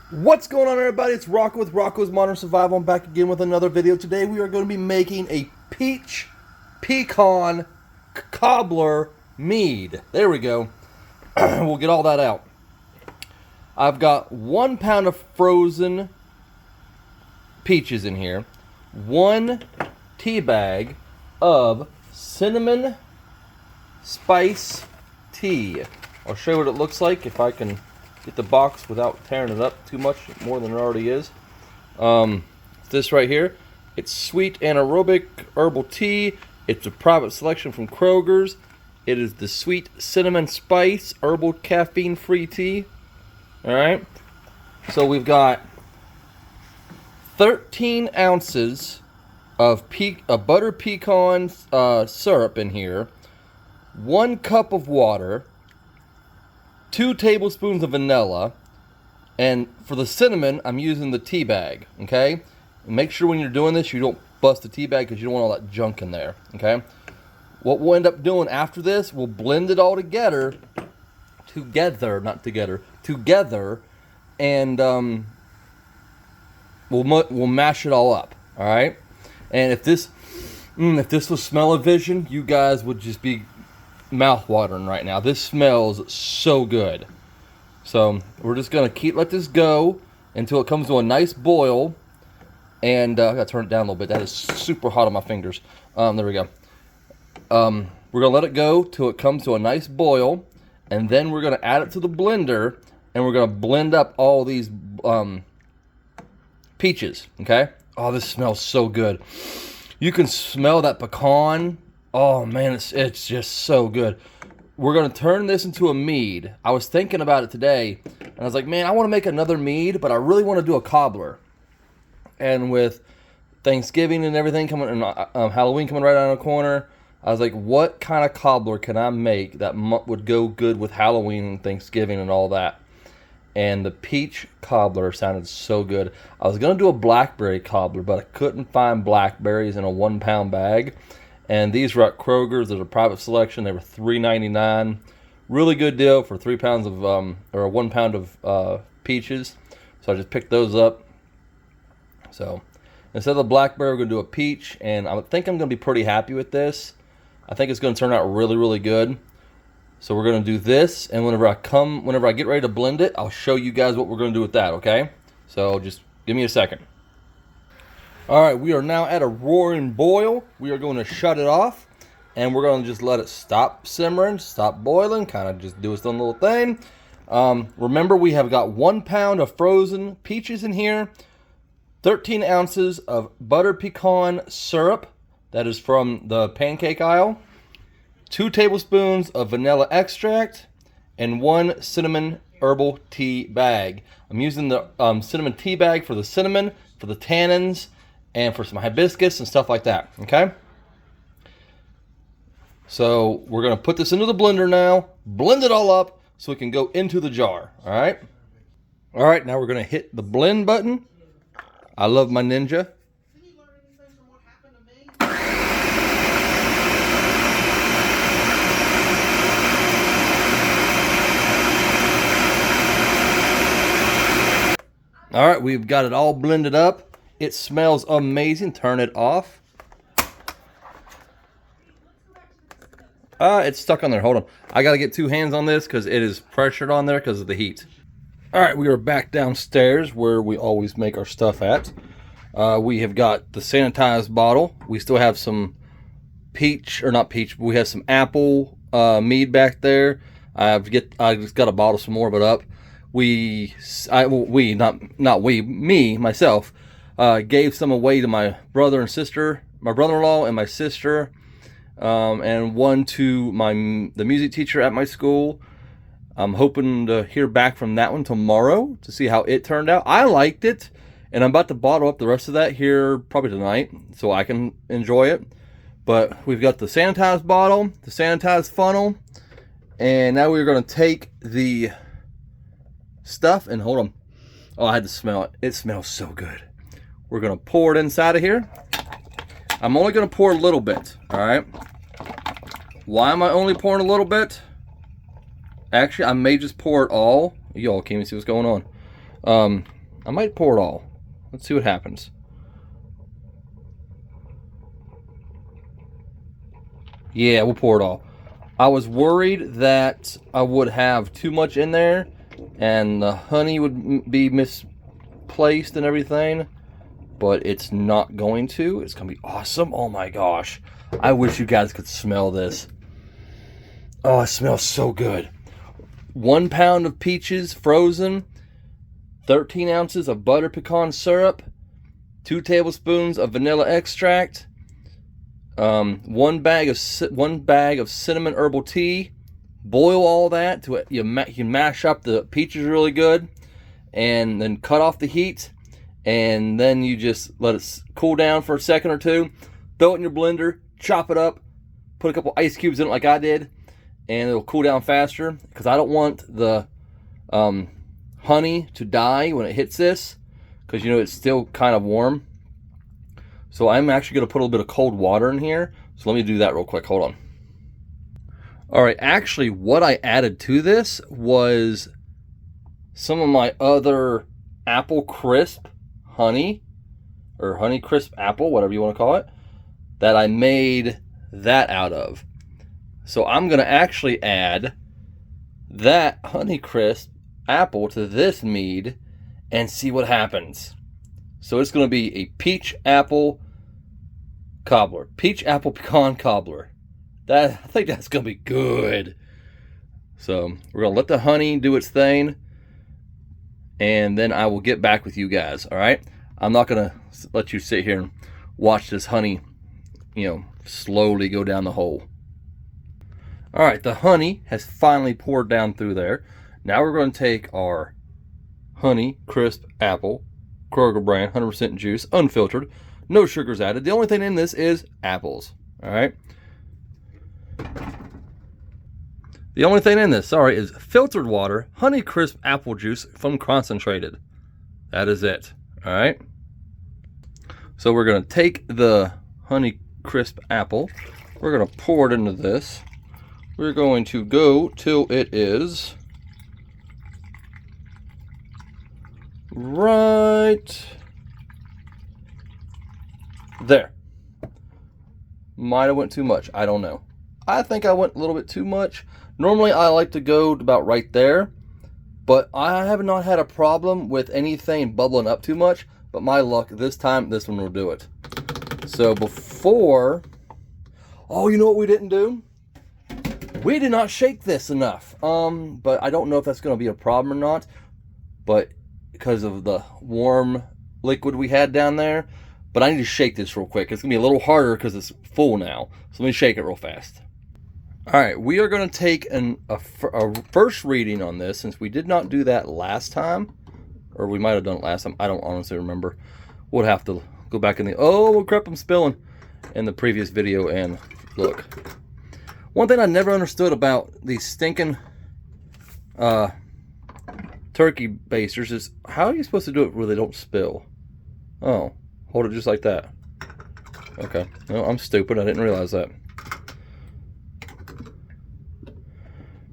What's going on, everybody? It's Rocco with Rocco's Modern Survival. I'm back again with another video. Today we are going to be making a peach pecan cobbler mead. There we go. We'll get all that out. I've got 1 pound of frozen peaches in here, 1 tea bag of cinnamon spice tea. I'll show you what it looks like if I can get the box without tearing it up too much more than it already is. This right here, it's sweet anaerobic herbal tea. It's a private selection from Kroger's. It is the sweet cinnamon spice herbal caffeine free tea. All right, so we've got 13 ounces of butter pecan syrup in here, 1 cup of water, 2 tablespoons of vanilla, and for the cinnamon, I'm using the tea bag, okay? And make sure when you're doing this, you don't bust the tea bag because you don't want all that junk in there, okay? What we'll end up doing after this, we'll blend it all together, and we'll mash it all up, all right? And if this was smell-o-vision, you guys would just be mouth-watering right now. This smells so good. So we're just gonna let this go until it comes to a nice boil. And I gotta turn it down a little bit. That is super hot on my fingers. There we go. We're gonna let it go till it comes to a nice boil, and then we're gonna add it to the blender, and we're gonna blend up all these peaches. Okay. Oh, this smells so good. You can smell that pecan. Oh man, it's just so good. We're gonna turn this into a mead. I was thinking about it today, and I was like, man, I want to make another mead, but I really want to do a cobbler. And with Thanksgiving and everything coming, and Halloween coming right around the corner, I was like, what kind of cobbler can I make that would go good with Halloween and Thanksgiving and all that? And the peach cobbler sounded so good. I was gonna do a blackberry cobbler, but I couldn't find blackberries in a 1 pound bag. And these were at Kroger's. There's a private selection. They were $3.99. Really good deal for 3 pounds of, or 1 pound of peaches. So I just picked those up. So instead of the blackberry, we're going to do a peach. And I think I'm going to be pretty happy with this. I think it's going to turn out really, really good. So we're going to do this. And whenever I get ready to blend it, I'll show you guys what we're going to do with that, okay? So just give me a second. All right, we are now at a roaring boil. We are going to shut it off, and we're going to just let it stop simmering, stop boiling, kind of just do its own little thing. Remember, we have got 1 pound of frozen peaches in here, 13 ounces of butter pecan syrup, that is from the pancake aisle, 2 tablespoons of vanilla extract, and 1 cinnamon herbal tea bag. I'm using the cinnamon tea bag for the cinnamon, for the tannins, and for some hibiscus and stuff like that, okay? So we're going to put this into the blender now, blend it all up so it can go into the jar, all right? All right, now we're going to hit the blend button. I love my Ninja. All right, we've got it all blended up. It smells amazing. Turn it off. It's stuck on there. Hold on. I got to get 2 hands on this because it is pressured on there because of the heat. All right, we are back downstairs where we always make our stuff at. We have got the sanitized bottle. We still have some peach, or not peach, but we have some apple mead back there. I just got to bottle some more of it up. Myself, gave some away to my brother and sister, my brother-in-law and my sister, and 1 to the music teacher at my school. I'm hoping to hear back from that one tomorrow to see how it turned out. I liked it, and I'm about to bottle up the rest of that here probably tonight so I can enjoy it. But we've got the sanitized bottle, the sanitized funnel, and now we're going to take the stuff and hold on. Oh, I had to smell it. It smells so good. We're going to pour it inside of here. I'm only going to pour a little bit, all right? Why am I only pouring a little bit? Actually, I may just pour it all. Y'all can't even see what's going on. I might pour it all. Let's see what happens. Yeah, we'll pour it all. I was worried that I would have too much in there and the honey would be misplaced and everything, but it's not going to. It's going to be awesome. Oh my gosh. I wish you guys could smell this. Oh, it smells so good. 1 pound of peaches frozen, 13 ounces of butter pecan syrup, 2 tablespoons of vanilla extract, 1 bag of cinnamon herbal tea. Boil all that to you can mash up the peaches really good, and then cut off the heat, and then you just let it cool down for a second or two. Throw it in your blender, chop it up, put a couple ice cubes in it like I did, and it'll cool down faster, because I don't want the honey to die when it hits this, because you know it's still kind of warm. So I'm actually going to put a little bit of cold water in here. So let me do that real quick. Hold on. All right, actually what I added to this was some of my other apple crisp honey, or honey crisp apple, whatever you want to call it, that I made that out of. So I'm going to actually add that honey crisp apple to this mead and see what happens. So it's going to be a peach apple cobbler, peach apple pecan cobbler. I think that's going to be good. So we're going to let the honey do its thing, and then I will get back with you guys. All right, I'm not going to let you sit here and watch this honey, you know, slowly go down the hole. All right, the honey has finally poured down through there. Now we're going to take our honey crisp apple, Kroger brand, 100% juice, unfiltered, no sugars added. The only thing in this is apples. All right. The only thing in this, sorry, is filtered water, honey crisp apple juice from concentrated. That is it. All right. So we're going to take the honey crisp apple. We're going to pour it into this. We're going to go till it is right there. Might have went too much. I don't know. I think I went a little bit too much. Normally I like to go about right there, but I have not had a problem with anything bubbling up too much. But my luck this time, this one will do it. So before, oh, you know what we didn't do? We did not shake this enough. But I don't know if that's going to be a problem or not. But because of the warm liquid we had down there. But I need to shake this real quick. It's going to be a little harder because it's full now. So let me shake it real fast. All right, we are going to take a first reading on this, since we did not do that last time. Or we might have done it last time. I don't honestly remember. We'll have to go back in the... Oh, crap, I'm spilling. In the previous video and look. One thing I never understood about these stinking turkey basters is how are you supposed to do it where they don't spill? Oh, hold it just like that. Okay, no, I'm stupid. I didn't realize that.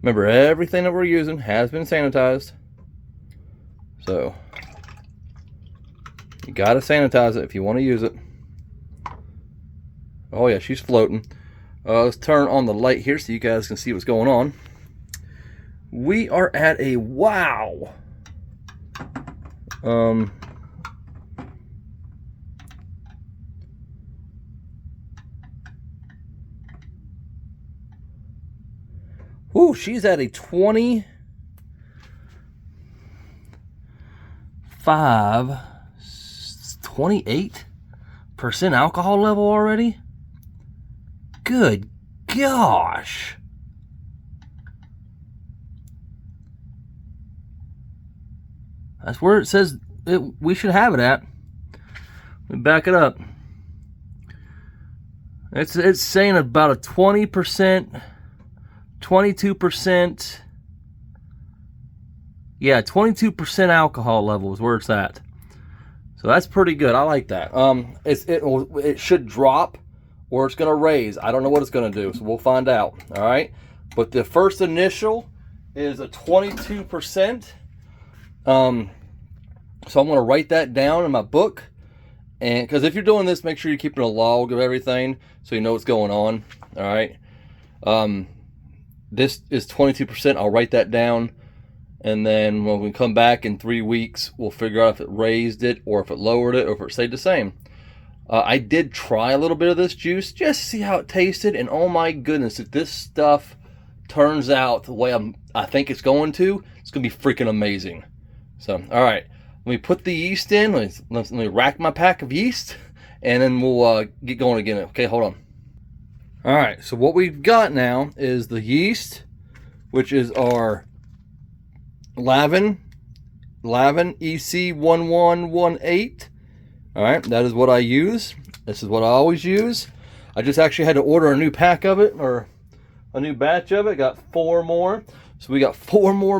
Remember, everything that we're using has been sanitized. So, you gotta sanitize it if you want to use it. Oh yeah, she's floating. Let's turn on the light here so you guys can see what's going on. We are at a wow. Whoo, she's at a 28% alcohol level already? Good gosh. That's where it says we should have it at. Let me back it up. It's saying about a 20%, 22%. Yeah, 22% alcohol level is where it's at. So that's pretty good. I like that. It should drop or it's going to raise. I don't know what it's going to do, so we'll find out. All right. But the first initial is a 22%. So I'm going to write that down in my book. And because if you're doing this, make sure you're keeping a log of everything so you know what's going on. All right. This is 22%. I'll write that down. And then when we come back in 3 weeks, we'll figure out if it raised it or if it lowered it or if it stayed the same. I did try a little bit of this juice just to see how it tasted. And oh my goodness, if this stuff turns out the way I think it's going to be freaking amazing. So, all right. Let me put the yeast in. Let me rack my pack of yeast. And then we'll get going again. Okay, hold on. All right, so what we've got now is the yeast, which is our Lavin EC1118. All right, that is what I use. This is what I always use. I just actually had to order a new pack of it, or a new batch of it. Got 4 more. So we got 4 more